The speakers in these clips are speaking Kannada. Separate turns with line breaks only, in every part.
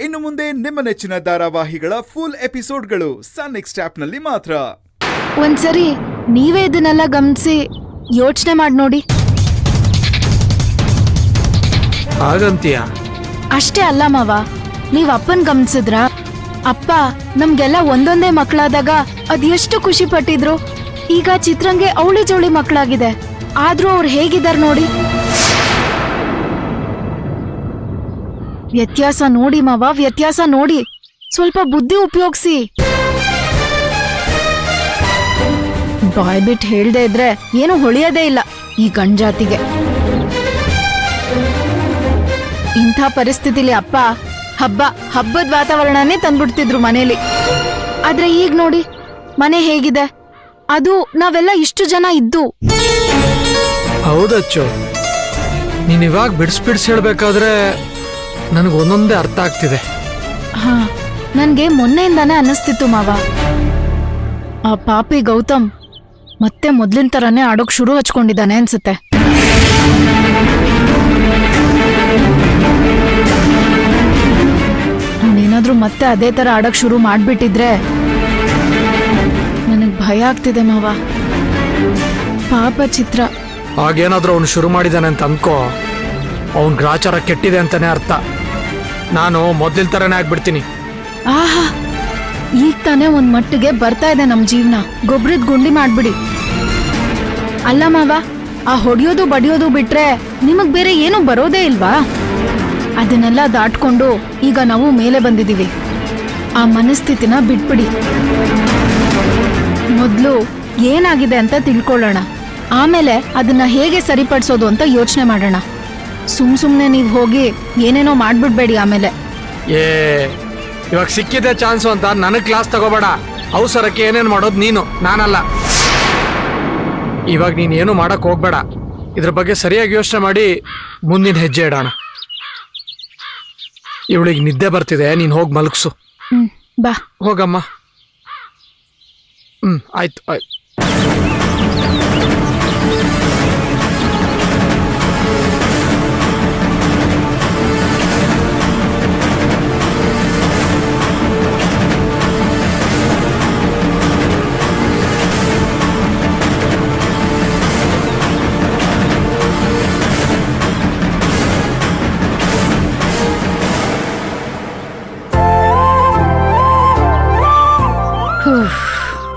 ಇನ್ನು ಮುಂದೆ ನಿಮ್ಮ ನೆಚ್ಚಿನ ಧಾರಾವಾಹಿಗಳ ಫುಲ್ ಎಪಿಸೋಡ್ಗಳು ಸನ್ ನೆಕ್ಸ್ಟ್ ಆಪ್ನಲ್ಲಿ ಮಾತ್ರ.
ಒಂದ್ಸರಿ ನೀವೇ ಇದನ್ನೆಲ್ಲ ಗಮನಿಸಿ ಯೋಚನೆ ಮಾಡಿ ನೋಡಿ.
ಹಾಗಂತೀಯ?
ಅಷ್ಟೇ ಅಲ್ಲ ಮಾವ, ನೀವ್ ಅಪ್ಪನ್ ಗಮನಿಸಿದ್ರ? ಅಪ್ಪ ನಮ್ಗೆಲ್ಲ ಒಂದೊಂದೇ ಮಕ್ಕಳಾದಾಗ ಅದೆಷ್ಟು ಖುಷಿ ಪಟ್ಟಿದ್ರು. ಈಗ ಚಿತ್ರಂಗೆ ಅವಳಿ ಜೋಳಿ ಮಕ್ಕಳಾಗಿದೆ, ಆದ್ರೂ ಅವ್ರು ಹೇಗಿದಾರ್ ನೋಡಿ. ವ್ಯತ್ಯಾಸ ನೋಡಿ ಮಾವ, ವ್ಯತ್ಯಾಸ ನೋಡಿ. ಸ್ವಲ್ಪ ಬುದ್ಧಿ ಉಪಯೋಗಿಸಿ. ಬಾಯ್ ಬಿಟ್ಟು ಹೇಳ್ದೆ ಇದ್ರೆ ಏನು ಹೊಳಿಯೋದೇ ಇಲ್ಲ ಈ ಗಂಡ್ಜಾತಿಗೆ. ಇಂಥ ಪರಿಸ್ಥಿತಿಲಿ ಅಪ್ಪ ಹಬ್ಬದ ವಾತಾವರಣನೇ ತಂದ್ಬಿಡ್ತಿದ್ರು ಮನೇಲಿ. ಆದ್ರೆ ಈಗ ನೋಡಿ ಮನೆ ಹೇಗಿದೆ, ಅದು ನಾವೆಲ್ಲ ಇಷ್ಟು ಜನ ಇದ್ದು.
ಹೌದಚ್ಚು, ನೀನ್ ಇವಾಗ ಬಿಡ್ಸ್ ಹೇಳ್ಬೇಕಾದ್ರೆ ನನಗೆ ಒಂದೊಂದೇ ಅರ್ಥ ಆಗ್ತಿದೆ.
ಹಾ, ನನ್ಗೆ ಮೊನ್ನೆಯಿಂದಾನೇ ಅನ್ನಿಸ್ತಿತ್ತು ಮಾವ, ಆ ಪಾಪಿ ಗೌತಮ್ ಮತ್ತೆ ಮೊದ್ಲಿನ ತರಾನೇ ಆಡೋಕ್ ಶುರು ಹಚ್ಕೊಂಡಿದ್ದಾನೆ ಅನ್ಸುತ್ತೆ. ಅವನೇನಾದ್ರೂ ಮತ್ತೆ ಅದೇ ತರ ಆಡಕ್ ಶುರು ಮಾಡ್ಬಿಟ್ಟಿದ್ರೆ ನನಗ್ ಭಯ ಆಗ್ತಿದೆ ಮಾವ. ಪಾಪ ಚಿತ್ರ.
ಹಾಗೇನಾದ್ರೂ ಅವ್ನು ಶುರು ಮಾಡಿದಾನೆ ಅಂತ ಅನ್ಕೋ, ಅವನ್ ಗ್ರಾಚಾರ ಕೆಟ್ಟಿದೆ ಅಂತಾನೆ ಅರ್ಥ. ನಾನು ಮೊದ್ಲಿನ ತರನೇ ಆಗ್ಬಿಡ್ತೀನಿ.
ಆಹಾ, ಈಗ ತಾನೇ ಒಂದ್ ಮಟ್ಟಿಗೆ ಬರ್ತಾ ಇದೆ ನಮ್ ಜೀವನ. ಗೊಬ್ಬರದ ಗುಂಡಿ ಮಾಡ್ಬಿಡಿ. ಅಲ್ಲ ಮಾವ, ಆ ಹೊಡಿಯೋದು ಬಡಿಯೋದು ಬಿಟ್ರೆ ನಿಮಗ್ ಬೇರೆ ಏನು ಬರೋದೇ ಇಲ್ವಾ? ಅದನ್ನೆಲ್ಲ ದಾಟ್ಕೊಂಡು ಈಗ ನಾವು ಮೇಲೆ ಬಂದಿದೀವಿ. ಆ ಮನಸ್ಥಿತಿನ ಬಿಟ್ಬಿಡಿ. ಮೊದ್ಲು ಏನಾಗಿದೆ ಅಂತ ತಿಳ್ಕೊಳ್ಳೋಣ, ಆಮೇಲೆ ಅದನ್ನ ಹೇಗೆ ಸರಿಪಡಿಸೋದು ಅಂತ ಯೋಚನೆ ಮಾಡೋಣ. ಸುಮ್ನೆ ನೀವ್ ಹೋಗಿ ಏನೇನೋ ಮಾಡ್ಬಿಡ್ಬೇಡಿ ಆಮೇಲೆ.
ಇವಾಗ ಸಿಕ್ಕಿದೆ ಚಾನ್ಸು ಅಂತ ನನಗ್ ಕ್ಲಾಸ್ ತಗೋಬೇಡ. ಅವಸರಕ್ಕೆ ಏನೇನ್ ಮಾಡೋದು ನೀನು, ನಾನಲ್ಲ. ಇವಾಗ ನೀನ್ ಏನು ಮಾಡಕ್ ಹೋಗ್ಬೇಡ. ಇದ್ರ ಬಗ್ಗೆ ಸರಿಯಾಗಿ ಯೋಚನೆ ಮಾಡಿ ಮುಂದಿನ ಹೆಜ್ಜೆ ಇಡೋಣ. ಇವಳಿಗೆ ನಿದ್ದೆ ಬರ್ತಿದೆ, ನೀನ್ ಹೋಗಿ ಮಲಗ್ಸು.
ಬಾ
ಹೋಗಮ್ಮ. ಆಯ್ತು.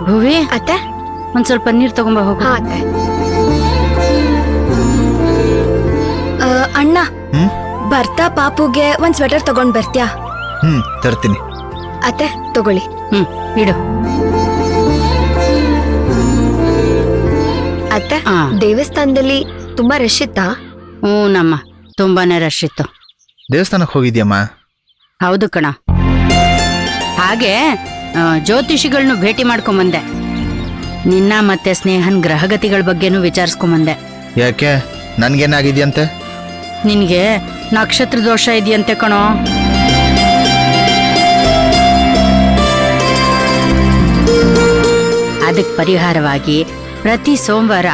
ಭುವಿ, ಅತ್ತೆ ಒಂದ್ ಸ್ವಲ್ಪ ನೀರ್ ತಗೊಂಬ ಹೋಗು.
ಅತ್ತೆ. ಅಣ್ಣ, ಬರ್ತಾ ಪಾಪುಗೆ ಒಂದ್ ಸ್ವೆಟರ್ ತಗೊಂಡ್ ಬರ್ತ್ಯಾ?
ತರ್ತೀನಿ.
ಅತ್ತೆ ತಗೊಳ್ಳಿ.
ಇಡು.
ಅತ್ತೆ, ದೇವಸ್ಥಾನದಲ್ಲಿ ತುಂಬಾ ರಶ್ ಇತ್ತಾ?
ನಮ್ಮ ತುಂಬಾನೇ ರಶ್ ಇತ್ತು.
ದೇವಸ್ಥಾನಕ್ಕೆ ಹೋಗಿದ್ಯಮ್ಮ?
ಹೌದು ಕಣ. ಹಾಗೆ ಜ್ಯೋತಿಷಿಗಳನ್ನ ಭೇಟಿ ಮಾಡ್ಕೊಂಬಂದೆ. ನಿನ್ನ ಮತ್ತೆ ಸ್ನೇಹನ್ ಗ್ರಹಗತಿಗಳ ಬಗ್ಗೆನೂ ವಿಚಾರಿಸ್ಕೊಂಬಂದೆ.
ಯಾಕೆ, ನನ್ಗೇನಾಗಿದ್ಯಂತೆ?
ನಿನ್ಗೆ ನಕ್ಷತ್ರ ದೋಷ ಇದೆಯಂತೆ ಕಣೋ. ಅದಕ್ಕೆ ಪರಿಹಾರವಾಗಿ ಪ್ರತಿ ಸೋಮವಾರ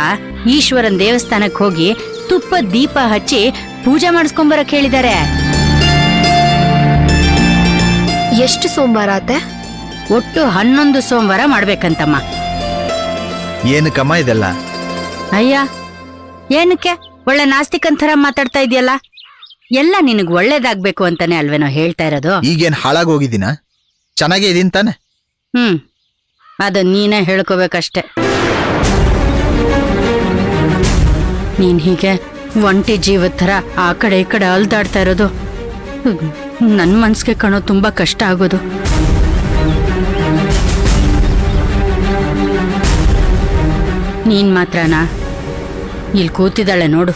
ಈಶ್ವರನ್ ದೇವಸ್ಥಾನಕ್ಕೆ ಹೋಗಿ ತುಪ್ಪದ ದೀಪ ಹಚ್ಚಿ ಪೂಜೆ ಮಾಡಿಸ್ಕೊಂಬರಕ್ ಹೇಳಿದ್ದಾರೆ.
ಎಷ್ಟು ಸೋಮವಾರ ಅತ್ತೆ?
ಒಟ್ಟು 11 ಸೋಮವಾರ ಮಾಡ್ಬೇಕಂತಮ್ಮ.
ಏನಕ್ಕಮ್ಮ ಇದೆಲ್ಲ?
ಅಯ್ಯ, ಏನಕ್ಕೆ ಒಳ್ಳೆ ನಾಸ್ತಿಕಂತರ ಮಾತಾಡ್ತಾ ಇದೆಯಲ್ಲ? ಎಲ್ಲ ನಿನಗ್ ಒಳ್ಳೇದಾಗ್ಬೇಕು ಅಂತಾನೆ ಅಲ್ವೇನೋ ಹೇಳ್ತಾ ಇರೋದು.
ಈಗೇನ್ ಹಾಳಾಗೋಗಿದ್ದೀನ? ಚೆನ್ನಾಗೇ ಇದೀನ್ ತಾನೆ?
ಅದ ನೀನೇ ಹೇಳ್ಕೋಬೇಕಷ್ಟೆ. ನೀನ್ ಹೀಗೆ ಒಂಟಿ ಜೀವದ ಥರ ಆ ಕಡೆ ಈ ಕಡೆ ಅಲ್ದಾಡ್ತಾ ಇರೋದು ನನ್ ಮನ್ಸಿಗೆ ಕಾಣೋ ತುಂಬಾ ಕಷ್ಟ ಆಗೋದು. ನೀನ್ ಮಾತ್ರನಾ? ಇಲ್ಲಿ ಕೂತಿದ್ದಾಳೆ ನೋಡು.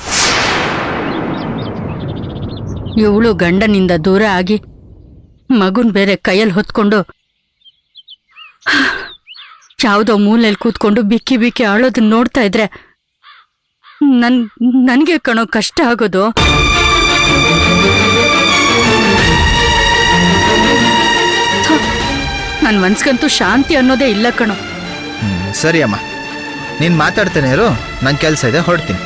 ಇವಳು ಗಂಡನಿಂದ ದೂರ ಆಗಿ ಮಗುನ್ ಬೇರೆ ಕೈಯಲ್ಲಿ ಹೊತ್ಕೊಂಡು ಯಾವುದೋ ಮೂಲೆಯಲ್ಲಿ ಕೂತ್ಕೊಂಡು ಬಿಕ್ಕಿ ಬಿಕ್ಕಿ ಆಳೋದನ್ನ ನೋಡ್ತಾ ಇದ್ರೆ ನನ್ಗೆ ಕಣೋ ಕಷ್ಟ ಆಗೋದು. ನನ್ ಮನ್ಸ್ಗಂತೂ ಶಾಂತಿ ಅನ್ನೋದೇ ಇಲ್ಲ ಕಣೋ.
ಸರಿ ಅಮ್ಮ, ನೀನ್ ಮಾತಾಡ್ತೇನೆ ಇರು, ನನ್ ಕೆಲ್ಸ ಇದೆ, ಹೊರಡ್ತೀನಿ.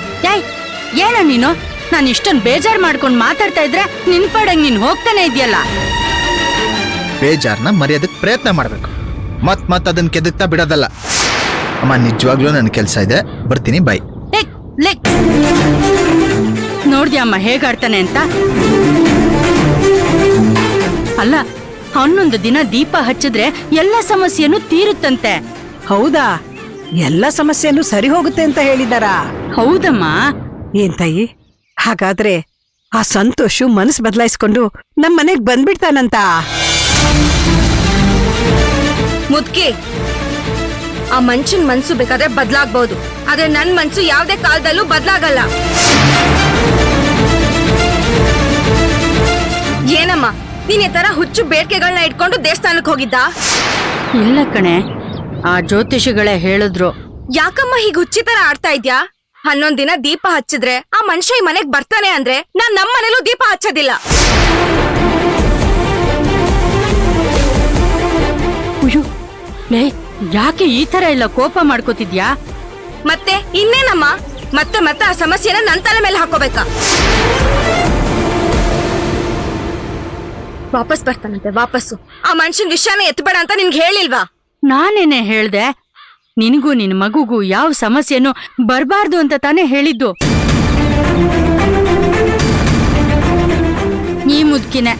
ಏನ ನೀನು? ನಾನು ಇಷ್ಟೊಂದು ಬೇಜಾರು ಮಾಡ್ಕೊಂಡು ಮಾತಾಡ್ತಾ ಇದ್ರೆ ನಿನ್ ಪಡಂಗ್ ನೀನ್ ಹೋಗ್ತಾನೆ ಇದೆಯಲ್ಲ.
ಬೇಜಾರನ್ನ ಮರೆಯೋದಕ್ಕೆ ಪ್ರಯತ್ನ ಮಾಡಬೇಕು. ಮತ್ ಅದನ್ನ ಕೆದಕ್ತಾ ಬಿಡೋದಲ್ಲ. ಅಮ್ಮ ನಿಜವಾಗ್ಲೂ ನನ್ನ ಕೆಲಸ ಇದೆ, ಬರ್ತೀನಿ, ಬಾಯ್.
ನೋಡ್ದ್ಯಾ ಅಮ್ಮ ಹೇಗಾಡ್ತಾನೆ ಅಂತ. ಅಲ್ಲ, 11 ದಿನ ದೀಪ ಹಚ್ಚಿದ್ರೆ ಎಲ್ಲ ಸಮಸ್ಯೆನೂ ತೀರುತ್ತಂತೆ.
ಹೌದಾ? ಎಲ್ಲ ಸಮಸ್ಯೆನೂ ಸರಿ ಹೋಗುತ್ತೆ ಅಂತ ಹೇಳಿದಾರಾ?
ಹೌದಮ್ಮ.
ಏನ್ ತಾಯಿ, ಹಾಗಾದ್ರೆ ಆ ಸಂತೋಷು ಮನಸ್ಸು ಬದಲಾಯಿಸ್ಕೊಂಡು ನಮ್ ಮನೆಗ್ ಬಂದ್ಬಿಡ್ತಾನಂತ?
ಮುದ್ಕಿ, ಆ ಮನುಷ್ಯನ್ ಮನ್ಸು ಬೇಕಾದ್ರೆ ಬದ್ಲಾಗ್ಬಹುದು, ಆದ್ರೆ ನನ್ ಮನ್ಸು ಯಾವ್ದೇ ಕಾಲದಲ್ಲೂ ಬದ್ಲಾಗಲ್ಲ. ಏನಮ್ಮ ನೀನ್ ಈ ತರ ಹುಚ್ಚು ಬೇಡಿಕೆಗಳನ್ನ ಇಟ್ಕೊಂಡು ದೇವಸ್ಥಾನಕ್ಕೆ ಹೋಗಿದ್ದ?
ಇಲ್ಲ ಕಣೆ, ಆ ಜ್ಯೋತಿಷಿಗಳೇ ಹೇಳಿದ್ರು.
ಯಾಕಮ್ಮ ಹೀಗ್ ಹುಚ್ಚಿ ತರ ಆಡ್ತಾ ಇದ್ಯಾ? 11 ದಿನ ದೀಪ ಹಚ್ಚಿದ್ರೆ ಆ ಮನುಷ್ಯ ಈ ಮನೆಗ್ ಬರ್ತಾನೆ ಅಂದ್ರೆ ನಾನ್ ನಮ್ ಮನೇಲೂ ದೀಪ ಹಚ್ಚೋದಿಲ್ಲ.
ಅಯ್ಯೋ, ಲೇ, ಯಾಕೆ ಈ ತರ ಎಲ್ಲ ಕೋಪ ಮಾಡ್ಕೋತಿದ್ಯಾ?
ಮತ್ತೆ ಇನ್ನೇನಮ್ಮ, ಮತ್ತೆ ಆ ಸಮಸ್ಯೆನ ನನ್ ತಲೆ ಮೇಲೆ ಹಾಕೋಬೇಕಾ? ವಾಪಸ್ ಬರ್ತಾನಂತೆ, ವಾಪಸ್ಸು. ಆ ಮನುಷ್ಯನ್ ವಿಷಯನ ಎತ್ತಬೇಡ ಅಂತ ನಿನ್ಗೆ ಹೇಳಿಲ್ವಾ?
ನಾನೇನೆ ಹೇಳ್ದೆ, ನಿನಗೂ ನಿನ್ ಮಗುಗೂ ಯಾವ ಸಮಸ್ಯೆನೂ ಬರ್ಬಾರ್ದು ಅಂತ ತಾನೇ ಹೇಳಿದ್ದು. ಈ ಮುದ್ಕಿನೆ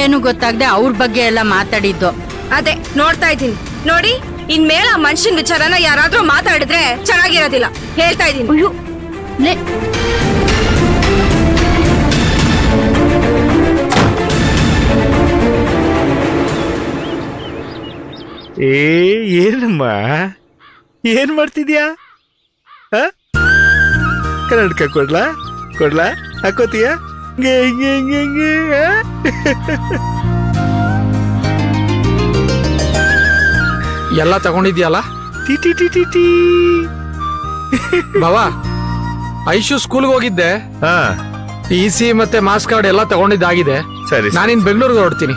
ಏನು ಗೊತ್ತಾಗ್ದೆ ಅವ್ರ ಬಗ್ಗೆ ಎಲ್ಲ ಮಾತಾಡಿದ್ದು.
ಅದೇ ನೋಡ್ತಾ ಇದ್ದೀನಿ ನೋಡಿ, ಇನ್ಮೇಲೆ ಆ ಮನುಷ್ಯನ್ ವಿಚಾರನ ಯಾರಾದ್ರೂ ಮಾತಾಡಿದ್ರೆ ಚೆನ್ನಾಗಿರೋದಿಲ್ಲ, ಹೇಳ್ತಾ ಇದ್ದೀನಿ.
ಅಯ್ಯೋ, ಲೇ,
ಏನಮ್ಮ ಏನ್ ಮಾಡ್ತಿದ್ಯಾ? ಕನ್ನಡಕ ಕೊಡ್ಲಾ ಹಾಕೋತೀಯ?
ಎಲ್ಲ ತಗೊಂಡಿದ್ಯಲ್ಲ
ಟಿ ಟಿ ಟಿ ಟಿ ಟಿ.
ಬಾವಾ, ಐಶು ಸ್ಕೂಲ್ಗೆ ಹೋಗಿದ್ದೆ.
ಹಾ,
PC ಮತ್ತೆ ಮಾಸ್ ಕಾರ್ಡ್ ಎಲ್ಲ ತಗೊಂಡಿದ್ದಾಗಿದೆ.
ಸರಿ.
ನಾನಿನ್ ಬೆಂಗಳೂರಿಗೆ ಹೊರಡ್ತೀನಿ.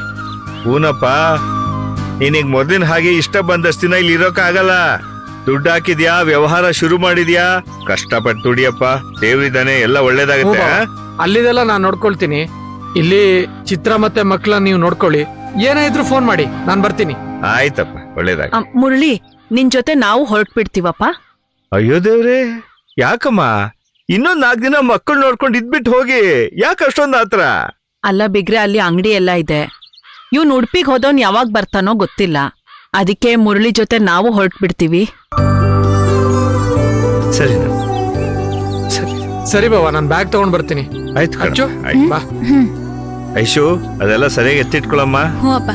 ಹೂನಪ್ಪ, ನೀನೀಗ ಮೊದಲಿನ ಹಾಗೆ ಇಷ್ಟ ಬಂದಷ್ಟು ದಿನ ಇಲ್ಲಿ ಇರೋಕ್ಕಾಗಲ್ಲ. ದುಡ್ಡು ಹಾಕಿದ್ಯಾ, ವ್ಯವಹಾರ ಶುರು ಮಾಡಿದ್ಯಾ, ಕಷ್ಟಪಟ್ಟು ದುಡಿಯಪ್ಪ, ದೇವ್ರಿದ್ದಾನೆ, ಎಲ್ಲ ಒಳ್ಳೇದಾಗತ್ತೆ.
ಅಲ್ಲಿದೆಲ್ಲ ನಾನ್ ನೋಡ್ಕೊಳ್ತೀನಿ. ಇಲ್ಲಿ ಚಿತ್ರ ಮತ್ತೆ ಮಕ್ಳ ನೀವು ನೋಡ್ಕೊಳ್ಳಿ. ಏನಾಯ್ತು ಫೋನ್ ಮಾಡಿ, ನಾನ್ ಬರ್ತೀನಿ.
ಆಯ್ತಪ್ಪ, ಒಳ್ಳೇದಾಗ.
ಮುರಳಿ, ನಿನ್ ಜೊತೆ ನಾವು ಹೊರಟ್ಬಿಡ್ತೀವಪ್ಪ.
ಅಯ್ಯೋ ದೇವ್ರೆ, ಯಾಕಮ್ಮ ಇನ್ನೊಂದ್ 4 ದಿನ ಮಕ್ಕಳು ನೋಡ್ಕೊಂಡು ಇದ್ಬಿಟ್ಟು ಹೋಗಿ, ಯಾಕೆ ಅಷ್ಟೊಂದು ಆತ್ರ?
ಅಲ್ಲ ಬಿಗ್ರೆ, ಅಲ್ಲಿ ಅಂಗಡಿ ಎಲ್ಲ ಇದೆ. ಇವ್ನು ಉಡುಪಿಗೆ ಹೋದವ್ನು ಯಾವಾಗ ಬರ್ತಾನೋ ಗೊತ್ತಿಲ್ಲ. ಅದಕ್ಕೆ ಮುರಳಿ ಜೊತೆ ನಾವು ಹೊರಟ್ಬಿಡ್ತೀವಿ.
ಸರಿ ಸರಿ
ಸರಿ ಬಾವಾ, ನಾನ್ ಬ್ಯಾಗ್ ತಗೊಂಡ್ ಬರ್ತೀನಿ.
ಆಯ್ತು
ಅಚ್ಚು,
ಆಯ್ತು.
ಬಾ.
ಐಶು, ಅದೆಲ್ಲ ಸರಿಯಾಗಿ ಎತ್ತಿಟ್ಕೊಳಮ್ಮ.
ಹ್ಞೂ ಅಪ್ಪ.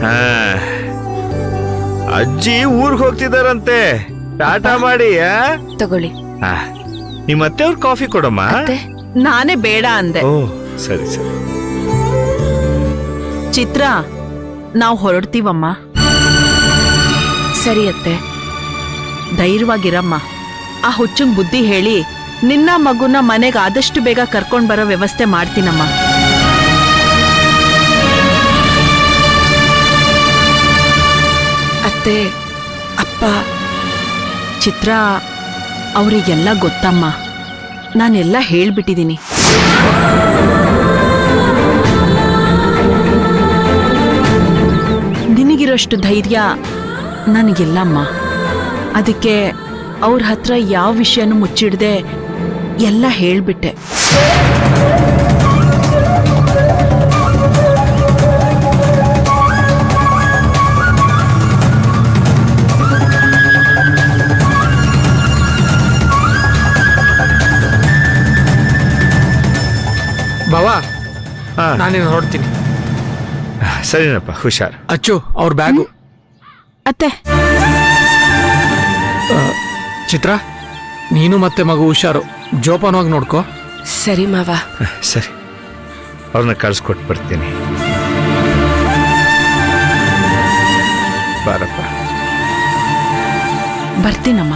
ಹಾ, ಅಜ್ಜಿ ಊರ್ಗ್ ಹೋಗ್ತಿದಾರಂತೆ, ಟಾಟಾ ಮಾಡಿ.
ತಗೊಳ್ಳಿ.
ನಿಮ್ಮ ಅತ್ತೆಯವ್ರ ಕಾಫಿ ಕೊಡಮ್ಮ.
ನಾನೇ ಬೇಡ ಅಂದೆ.
ಓ, ಸರಿ ಸರಿ.
ಚಿತ್ರ, ನಾವು ಹೊರಡ್ತೀವಮ್ಮ.
ಸರಿ ಅತ್ತೆ.
ಧೈರ್ಯವಾಗಿರಮ್ಮ. ಆ ಹುಚ್ಚಂಗ್ ಬುದ್ಧಿ ಹೇಳಿ ನಿನ್ನ ಮಗುನ ಮನೆಗೆ ಆದಷ್ಟು ಬೇಗ ಕರ್ಕೊಂಡ್ ಬರೋ ವ್ಯವಸ್ಥೆ ಮಾಡ್ತೀನಮ್ಮ.
ಅತ್ತೆ, ಅಪ್ಪ.
ಚಿತ್ರ, ಅವರಿಗೆಲ್ಲ ಗೊತ್ತಮ್ಮ. ನಾನೆಲ್ಲ ಹೇಳ್ಬಿಟ್ಟಿದ್ದೀನಿ. ನಿನಗಿರೋಷ್ಟು ಧೈರ್ಯ ನನಗಿಲ್ಲಮ್ಮ. ಅದಕ್ಕೆ ಅವ್ರ ಹತ್ರ ಯಾವ ವಿಷಯನೂ ಮುಚ್ಚಿಡ್ದೆ ಎಲ್ಲ ಹೇಳ್ಬಿಟ್ಟೆ.
ಬಾವಾ,
ಹಾ,
ನಾನಿನ್ ಹೊರಡ್ತೀನಿ.
ಸರಿನಪ್ಪ, ಹುಷಾರ್.
ಅಚ್ಚು, ಅವ್ರ ಬ್ಯಾಗು.
ಅತ್ತೆ,
ಚಿತ್ರ, ನೀನು ಮತ್ತೆ ಮಗು ಹುಷಾರು, ಜೋಪಾನವಾಗಿ ನೋಡ್ಕೋ.
ಸರಿ ಮಾವ.
ಸರಿ, ಅವ್ರನ್ನ ಕಳ್ಸ್ಕೊಟ್ಟು ಬರ್ತೀನಿ. ಬಾರಪ್ಪ.
ಬರ್ತೀನಮ್ಮ.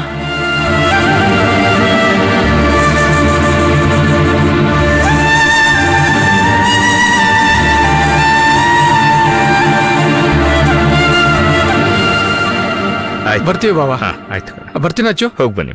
ಬರ್ತೀವಿ ಬಾವಾ.
ಹಾ, ಆಯ್ತು.
ಬರ್ತೀನಿ ಅಚ್ಚು.
ಹೋಗ್ಬನ್ನಿ.